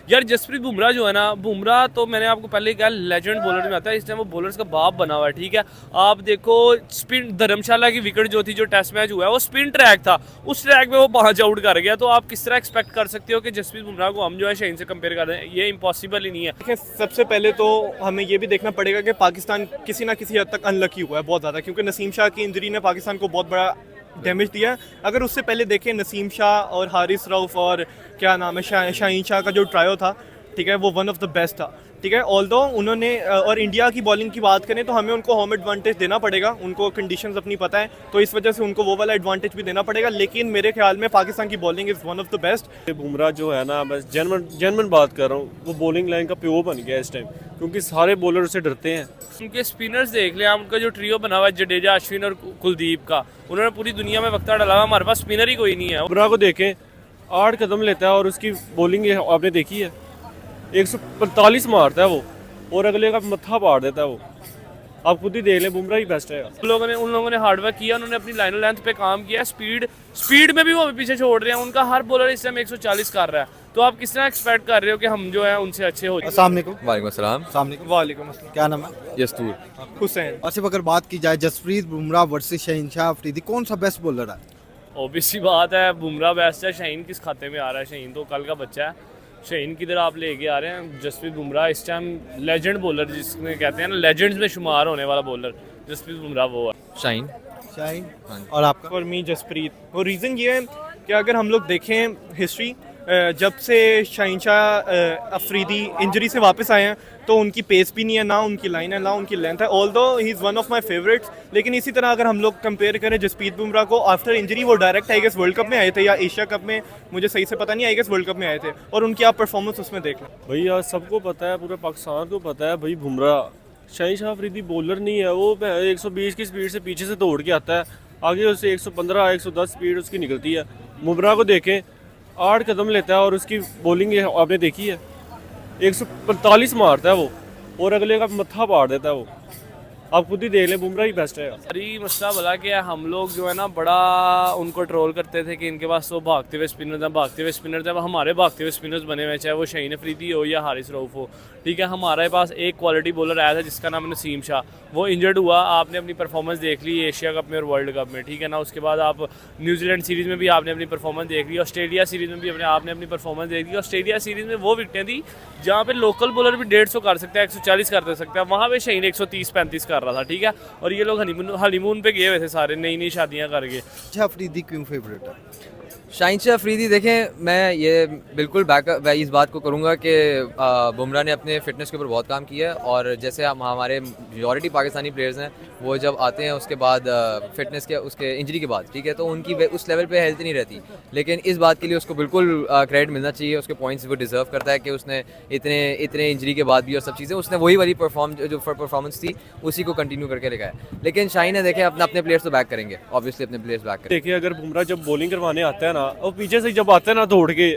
यार जसप्रीत बुमराह जो है ना, बुमराह तो मैंने आपको पहले कहा लेजेंड बॉलर में आता है, इस टाइम वो बॉलर्स का बाप बना हुआ है। ठीक है, आप देखो स्पिन धर्मशाला की विकेट जो थी, जो टेस्ट मैच हुआ है वो स्पिन ट्रैक था, उस ट्रैक में वो 5 आउट कर गया। तो आप किस तरह एक्सपेक्ट कर सकते हो कि जसप्रीत बुमराह को हम जो है शाहीन से कंपेयर कर रहे हैं? ये इम्पॉसिबल ही नहीं है। देखिए, सबसे पहले तो हमें ये भी देखना पड़ेगा कि पाकिस्तान किसी ना किसी हद तक अनलकी हुआ है बहुत ज़्यादा, क्योंकि नसीम शाह की इंजरी ने पाकिस्तान को बहुत बड़ा डैमेज दिया है। अगर उससे पहले देखें, नसीम शाह और हारिस रऊफ और क्या नाम है शाहीन शाह का जो ट्रायो था, ठीक है, वो वन ऑफ द बेस्ट था। ठीक है, ऑल्दो उन्होंने और इंडिया की बॉलिंग की बात करें तो हमें उनको होम एडवांटेज देना पड़ेगा, उनको कंडीशंस अपनी पता है, तो इस वजह से उनको वो वाला एडवांटेज भी देना पड़ेगा। लेकिन मेरे ख्याल में पाकिस्तान की bowling is one of the best. Bumrah जो है ना, बस जेनवन बात कर रहा हूँ, वो बॉलिंग लाइन का प्यो बन गया इस टाइम, क्योंकि सारे बॉलर उससे डरते हैं। उनके स्पिनर्स देख लें आप, उनका जो ट्रियो बना हुआ है जडेजा, अश्विन और कुलदीप का, उन्होंने पूरी दुनिया में वक्ता डाला। हमारे पास स्पिनर ही कोई नहीं है। बुमराह को देखें, 8 कदम लेता है और उसकी बॉलिंग आपने देखी है, 145 मारता है वो, और अगले का मत्था पाड़ देता है वो। आप खुद ही देख लें, बुमराह ही बेस्ट है। उन लोगों ने हार्डवर्क किया, उन्होंने अपनी लाइन लेंथ पे काम किया, स्पीड में भी वो पीछे छोड़ रहे हैं। उनका हर बॉलर इस टाइम 140 कर रहा है। तो आप किस तरह एक्सपेक्ट कर रहे हो कि हम जो है उनसे अच्छे हो? अस्सलाम वालेकुम। वालेकुम अस्सलाम। वालेकुम अस्सलाम। क्या नाम है? यस्तूर। हुसैन। और सिर्फ अगर बात की जाए जसप्रीत बुमराह वर्सेस शाहीन शाह अफरीदी, कौन सा बेस्ट बॉलर है? ऑब्वियस सी बात है, बुमराह बेस्ट है। शाहीन किस खाते में आ रहा है? शाहीन तो कल का बच्चा है। शाहीन की तरह आप लेके आ रहे हैं। जसप्रीत बुमराह इस टाइम लेजेंड बॉलर, जिसमें कहते हैं ना लेजेंड्स में शुमार होने वाला बॉलर, जसप्रीत बुमराह वो है। शाहीन। शाहीन। और आपका? For me Jasprit. और रीज़न ये है कि अगर हम लोग देखें हिस्ट्री, जब से शाहीन शाह अफरीदी इंजरी से वापस आए हैं, तो उनकी पेस भी नहीं है, ना उनकी लाइन है, ना उनकी लेंथ है। Although he is one of my favourites. लेकिन इसी तरह अगर हम लोग कंपेयर करें जसप्रीत बुमराह को, आफ्टर इंजरी वो direct I guess world cup में आए थे या एशिया कप में, मुझे सही से पता नहीं, आई गेस वर्ल्ड कप में आए थे, और उनकी आप परफॉर्मेंस उसमें देख लें। भैया सबको पता है, पूरे पाकिस्तान को पता है भाई, बुमराह शाहीन शाह अफरीदी बॉलर नहीं है। वो 120 की स्पीड से पीछे से दौड़ के आता है, आगे उससे 115 110 स्पीड उसकी निकलती है। बुमराह को देखें, 8 कदम लेता है और उसकी बॉलिंग आपने देखी है, 145 मारता है वो, और अगले का मत्था पाड़ देता है वो। आप खुद ही देख लें, बुमराह ही बेस्ट है। अरे मसला भला कि हम लोग जो है ना बड़ा उनको ट्रोल करते थे कि इनके पास तो भागते हुए स्पिनर हैं, भागते हुए स्पिनर हैं। हमारे भागते हुए स्पिनर्स बने हुए, चाहे वो शाहीन अफरीदी हो या हारिस रऊफ हो। ठीक है, हमारे पास एक क्वालिटी बॉलर आया था जिसका नाम है नसीम शाह, वो इंजर्ड हुआ। आपने अपनी परफॉर्मेंस देख ली एशिया कप में और वर्ल्ड कप में। ठीक है ना, उसके बाद आप न्यूजीलैंड सीरीज़ में भी आपने अपनी परफॉर्मेंस देख ली, ऑस्ट्रेलिया सीरीज़ में भी आपने अपनी परफॉर्मेंस देख ली। ऑस्ट्रेलिया सीरीज़ में वो विकटें थी जहाँ पे लोकल बॉलर भी 150 कर सकता है, 140 कर सकता है, वहाँ पे शाहीन 130-135 कर रहा था। ठीक है, और ये लोग हनीमून पे गए हुए थे सारे, नई नई शादियाँ करके। शाह अफरीदी क्यों फेवरेट है? शाहीन शाह अफरीदी देखें, मैं ये बिल्कुल बैकअप इस बात को करूँगा कि बुमराह ने अपने फिटनेस के ऊपर बहुत काम किया है। और जैसे हमारे मेजॉरिटी पाकिस्तानी प्लेयर्स हैं, वो जब आते हैं उसके बाद फिटनेस के उसके इंजरी के बाद, ठीक है, तो उनकी उस लेवल पे हेल्थ नहीं रहती। लेकिन इस बात के लिए उसको बिल्कुल क्रेडिट मिलना चाहिए, उसके पॉइंट्स वो डिज़र्व करता है कि उसने इतने इंजरी के बाद भी और सब चीज़ें, उसने वही वाली परफॉर्मेंस थी उसी को कंटिन्यू करके लेगा है। लेकिन शाहीन ने देखें अपने प्लेयर्स तो बैक करेंगे, ऑब्वियसली अपने प्लेयर्स बैक करेंगे। देखिए, अगर बुमराह जब बॉलिंग करवाने आता है ना, और पीछे से जब आता है ना दौड़ के,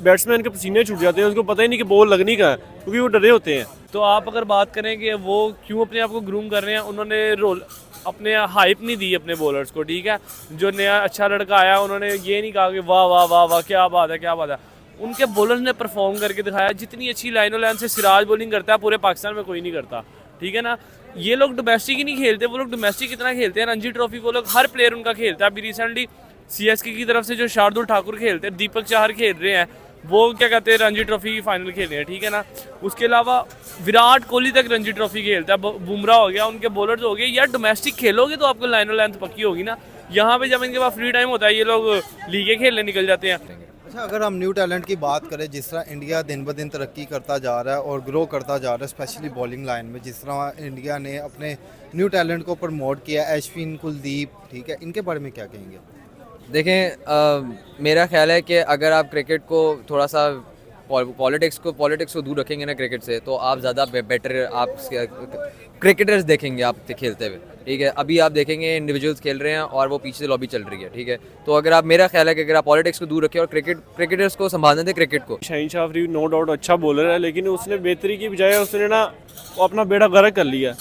बैट्समैन के पसीने छूट जाते हैं, उसको पता ही नहीं कि बॉल लगनी का है, क्योंकि वो डरे होते हैं। तो आप अगर बात करें कि वो क्यों अपने आप को ग्रूम कर रहे हैं, उन्होंने रोल अपने हाइप नहीं दी अपने बॉलर्स को। ठीक है, जो नया अच्छा लड़का आया, उन्होंने ये नहीं कहा कि वाह वाह वाह वाह क्या बात है क्या बात है। उनके बॉलर्स ने परफॉर्म करके दिखाया। जितनी अच्छी लाइनों लाइन से सिराज बॉलिंग करता है पूरे पाकिस्तान में कोई नहीं करता। ठीक है ना, ये लोग डोमेस्टिक ही नहीं खेलते, वो लोग डोमेस्टिक कितना खेलते हैं, रणजी ट्रॉफी वो लोग हर प्लेयर उनका खेलता है। अभी रिसेंटली CSK की तरफ से जो शार्दुल ठाकुर खेलते हैं, दीपक चाहर खेल रहे हैं, वो क्या कहते हैं रणजी ट्रॉफी की फाइनल खेल रहे हैं। ठीक है ना, उसके अलावा विराट कोहली तक रणजी ट्रॉफी खेलता है, बुमराह हो गया, उनके बॉलर्स हो गए। यार डोमेस्टिक खेलोगे तो आपको लाइन और लेंथ पक्की होगी ना। यहाँ पे जब इनके पास फ्री टाइम होता है, ये लोग लीगें खेलने निकल जाते हैं। अच्छा, अगर हम न्यू टैलेंट की बात करें, जिस तरह इंडिया दिन ब दिन तरक्की करता जा रहा है और ग्रो करता जा रहा है, स्पेशली बॉलिंग लाइन में, जिस तरह इंडिया ने अपने न्यू टैलेंट को प्रमोट किया, अश्विन, कुलदीप, ठीक है, इनके बारे में क्या कहेंगे? देखें, मेरा ख्याल है कि अगर आप क्रिकेट को थोड़ा सा पॉलिटिक्स को दूर रखेंगे ना क्रिकेट से, तो आप ज़्यादा बेटर आप क्रिकेटर्स देखेंगे आप खेलते हुए। ठीक है, अभी आप देखेंगे इंडिविजुअल्स खेल रहे हैं और वो पीछे से लॉबी चल रही है। ठीक है, तो अगर आप, मेरा ख्याल है कि अगर आप पॉलिटिक्स को दूर रखें और क्रिकेटर्स को संभालने दें क्रिकेट को। शाहीन शाह अफरीदी नो डाउट अच्छा बॉलर है, लेकिन उसने बेहतरी की बजाय उसने ना अपना बेड़ा गर्क कर लिया,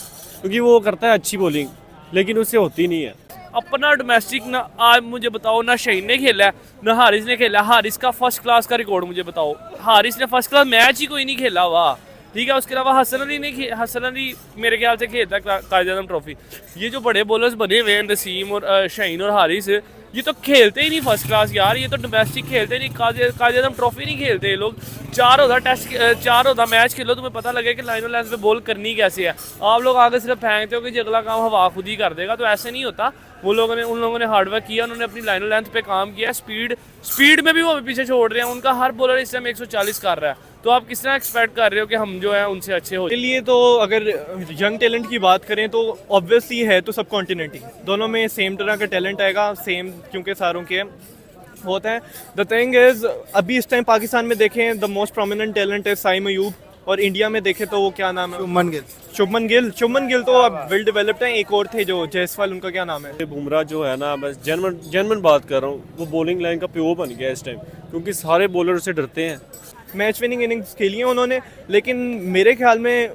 क्योंकि वो करता है अच्छी बॉलिंग, लेकिन उससे होती नहीं है। अपना डोमेस्टिक ना आज मुझे बताओ ना शहीन ने खेला है ना हारिस ने खेला। हारिस का फर्स्ट क्लास का रिकॉर्ड मुझे बताओ, हारिस ने फर्स्ट क्लास मैच ही कोई नहीं खेला हुआ, ठीक है। उसके अलावा हसन अली मेरे ख्याल से खेलता है कायद आज़म ट्रॉफी। ये जो बड़े बॉलर्स बने हुए हैं नसीम और शहीन और हारिस, ये तो खेलते ही नहीं फर्स्ट क्लास यार, ये तो डोमेस्टिक खेलते नहीं, कायद आज़म ट्रॉफी नहीं खेलते ये लोग। 4 ओवर मैच खेलो, तुम्हें पता लगे कि लाइन और लेंथ पे बॉल करनी कैसे है। आप लोग आगे सिर्फ फेंकते हो कि अगला काम हवा खुद ही कर देगा, तो ऐसे नहीं होता। उन लोगों ने हार्डवर्क किया, उन्होंने अपनी लाइन और लेंथ पे काम किया। स्पीड में भी वो पीछे छोड़ रहे हैं, उनका हर बॉलर इस टाइम 140 कर रहा है। तो आप किस तरह एक्सपेक्ट कर रहे हो कि हम जो है उनसे अच्छे हो? के लिए तो अगर यंग टैलेंट की बात करें तो ऑब्वियसली है तो सब कॉन्टिनेंट ही, दोनों में सेम तरह का टैलेंट आएगा, सेम क्योंकि सारों के होता है। द थिंग इज अभी इस टाइम पाकिस्तान में देखें द मोस्ट प्रोमिनेंट टैलेंट है साइम अयूब, और इंडिया में देखें तो वो क्या नाम है, शुभमन गिल तो अब वेल डेवलप्ड है। एक और थे जो जायसवाल, उनका क्या नाम है? बुमराह जो है ना, बस जेन्युइन बात कर रहा हूँ, वो बॉलिंग लाइन का प्योर बन गया इस टाइम, क्योंकि सारे बॉलर उससे डरते हैं। मैच विनिंग इनिंग्स खेली है उन्होंने, लेकिन मेरे ख्याल में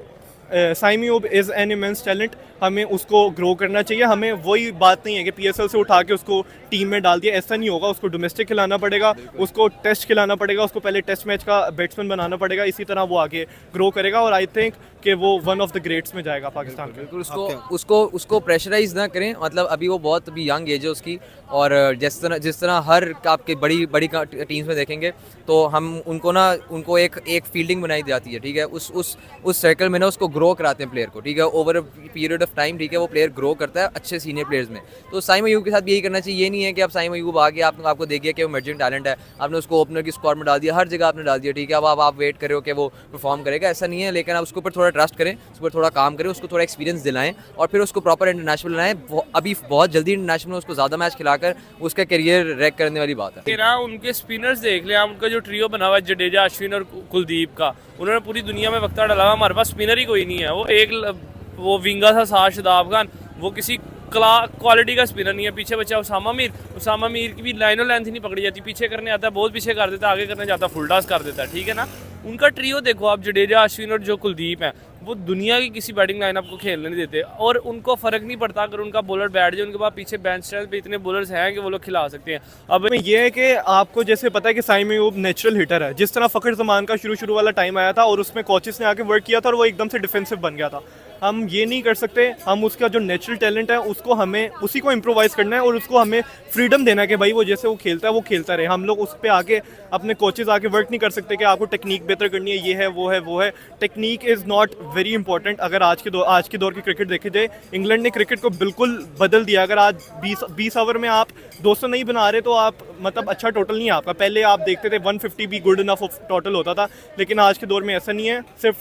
Saim Ayub is an immense talent, हमें उसको ग्रो करना चाहिए। हमें वही बात नहीं है कि पीएसएल से उठा के उसको टीम में डाल दिया, ऐसा नहीं होगा। उसको डोमेस्टिक खिलाना पड़ेगा, उसको टेस्ट खिलाना पड़ेगा, उसको पहले टेस्ट मैच का बैट्समैन बनाना पड़ेगा, इसी तरह वो आगे ग्रो करेगा और आई थिंक कि वो वन ऑफ द ग्रेट्स में जाएगा पाकिस्तान के। बिल्कुल उसको प्रेशराइज ना करें, मतलब अभी वो बहुत अभी यंग एज है उसकी, और जिस तरह हर आपके बड़ी टीम्स में देखेंगे तो हम उनको एक फील्डिंग बनाई जाती है, ठीक है। उस सर्कल में ना उसको ग्रो कराते हैं प्लेयर को, ठीक है, over a period of time, ठीक है। वो प्लेयर ग्रो करता है अच्छे सीनियर प्लेयर्स में। तो साइम अयूब के साथ भी यही करना चाहिए। ये नहीं है कि आप साइम अयूब आगे आपको देखिए कि वो इमर्जिंग टैलेंट है, आपने उसको ओपनर की स्क्वाड में डाल दिया, हर जगह आपने डाल दिया, ठीक है। अब आप वेट करो कि वो परफॉर्म करेगा, ऐसा नहीं है। लेकिन आप उसके ऊपर थोड़ा ट्रस्ट करें, उस पर थोड़ा काम करें, उसको थोड़ा एक्सपीरियंस दिलाएं और फिर उसको प्रॉपर इंटरनेशनल बनाएं। अभी बहुत जल्दी इंटरनेशनल में उसको ज़्यादा मैच खिलाकर उसका करियर रैक करने वाली बात है। तेरा उनके स्पिनर्स देख ले, उनका जो ट्रियो बना हुआ है जडेजा, अश्विन और कुलदीप का, उन्होंने पूरी दुनिया में वक्ता डाला। हमारे पास स्पिनर ही कोई नहीं है। वो विंगा था साद शदाब खान, वो किसी क्वालिटी का स्पिनर नहीं है। पीछे बचा उसामा मीर की भी लाइन और लेंथ ही नहीं पकड़ी जाती, पीछे करने आता है बहुत पीछे कर देता है, आगे करने जाता है फुल टॉस कर देता है, ठीक है ना। उनका ट्रियो देखो आप, जडेजा, अश्विन और जो कुलदीप है, वो दुनिया की किसी बैटिंग लाइनअप को खेलने नहीं देते, और उनको फर्क नहीं पड़ता अगर उनका बॉलर बैठ जाए, उनके पास पीछे बेंच स्ट्रेंथ पे इतने बॉलर्स हैं कि वो लोग खिला सकते हैं। अब ये है कि आपको जैसे पता है कि साइम अयूब नेचुरल हिटर है, जिस तरह फ़खर ज़मान का शुरू वाला टाइम आया था और उसमें कोचेस ने आके वर्क किया था और वो एकदम से डिफेंसिव बन गया था। हम ये नहीं कर सकते, हम उसका जो नेचुरल टैलेंट है उसको हमें उसी को इम्प्रोवाइज़ करना है और उसको हमें फ्रीडम देना है कि भाई वो जैसे वो खेलता है वो खेलता रहे। हम लोग उस पर आके अपने कोचेस आके वर्क नहीं कर सकते कि आपको टेक्निक बेहतर करनी है, ये है वो है। Technique is not very important. अगर आज के दौर की क्रिकेट देखी जाए, इंग्लैंड ने क्रिकेट को बिल्कुल बदल दिया। अगर आज 20 ओवर में आप 200 नहीं बना रहे तो आप मतलब अच्छा टोटल नहीं है आपका। पहले आप देखते थे 150 भी गुड इनफ टोटल होता था, लेकिन आज के दौर में ऐसा नहीं है। सिर्फ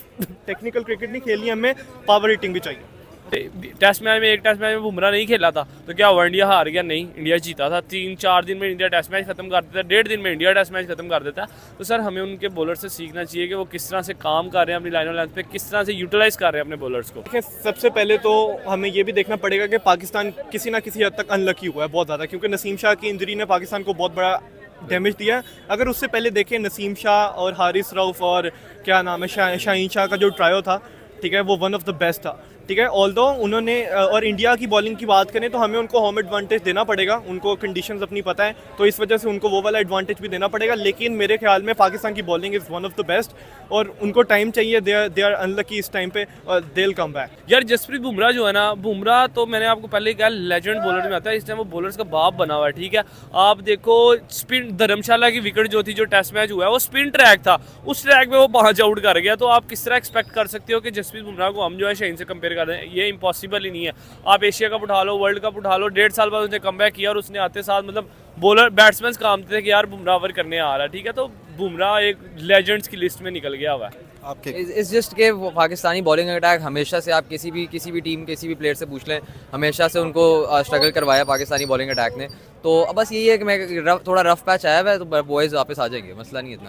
टेक्निकल क्रिकेट नहीं खेलनी, हमें पावर हिटिंग भी चाहिए। एक टेस्ट मैच में बुमराह नहीं खेला था तो क्या हुआ, इंडिया हार गया? नहीं, इंडिया जीता था। 3-4 दिन में इंडिया टेस्ट मैच खत्म कर देता है, 1.5 दिन में इंडिया टेस्ट मैच खत्म कर देता है। तो सर हमें उनके बॉलर से सीखना चाहिए कि वो किस तरह से काम कर रहे हैं अपनी लाइन और लेंथ पे, किस तरह से यूटिलाइज कर रहे हैं अपने बॉलर्स को। देखिए, सबसे पहले तो हमें ये भी देखना पड़ेगा कि पाकिस्तान किसी ना किसी हद तक अनलकी हुआ है बहुत ज़्यादा, क्योंकि नसीम शाह की इंजरी ने पाकिस्तान को बहुत बड़ा डैमेज दिया है। अगर उससे पहले देखें, नसीम शाह और हारिस रऊफ और क्या नाम है शाहीन शाह का जो ट्रायो था, ठीक है, वो वन ऑफ द बेस्ट था, ठीक है। ऑल्दो उन्होंने और इंडिया की बॉलिंग की बात करें तो हमें उनको होम एडवांटेज देना पड़ेगा, उनको कंडीशंस अपनी पता है, तो इस वजह से उनको वो वाला एडवांटेज भी देना पड़ेगा। लेकिन मेरे ख्याल में पाकिस्तान की bowling is one of the best और उनको टाइम चाहिए। दे आर अनलकी इस टाइम पे और दे विल कम बैक। यार जसप्रीत बुमराह जो है ना, बुमराह तो मैंने आपको पहले कहा लेजेंड बॉलर में आता है, इस टाइम वो बॉलर्स का बाप बना हुआ है, ठीक है। आप देखो स्पिन, धर्मशाला की विकेट जो थी, जो टेस्ट मैच हुआ है वो स्पिन ट्रैक था, उस ट्रैक में वो 5 आउट कर गया। तो आप किस तरह एक्सपेक्ट कर सकते हो कि जसप्रीत बुमराह को हम जो है शाहीन से कंपेयर कर रहे हैं? ये पॉसिबल ही नहीं है। आप एशिया कप उठा लो, वर्ल्ड कप उठा लो, 1.5 साल बाद उसने कमबैक किया और उसने आते साथ मतलब बॉलर बैट्समैन काम थे कि यार बुमराह ओवर करने आ रहा है, ठीक है। तो बुमराह एक लेजेंड्स की लिस्ट में निकल गया हुआ है। इट्स जस्ट के पाकिस्तानी बॉलिंग अटैक हमेशा से, आप किसी भी टीम, किसी भी प्लेयर से पूछ लें, हमेशा से उनको स्ट्रगल करवाया पाकिस्तानी बॉलिंग अटैक ने। तो अब बस यही है कि मैं थोड़ा रफ पैच आया हुआ है तो बॉयज़ वापस आ जाएंगे, मसला नहीं इतना।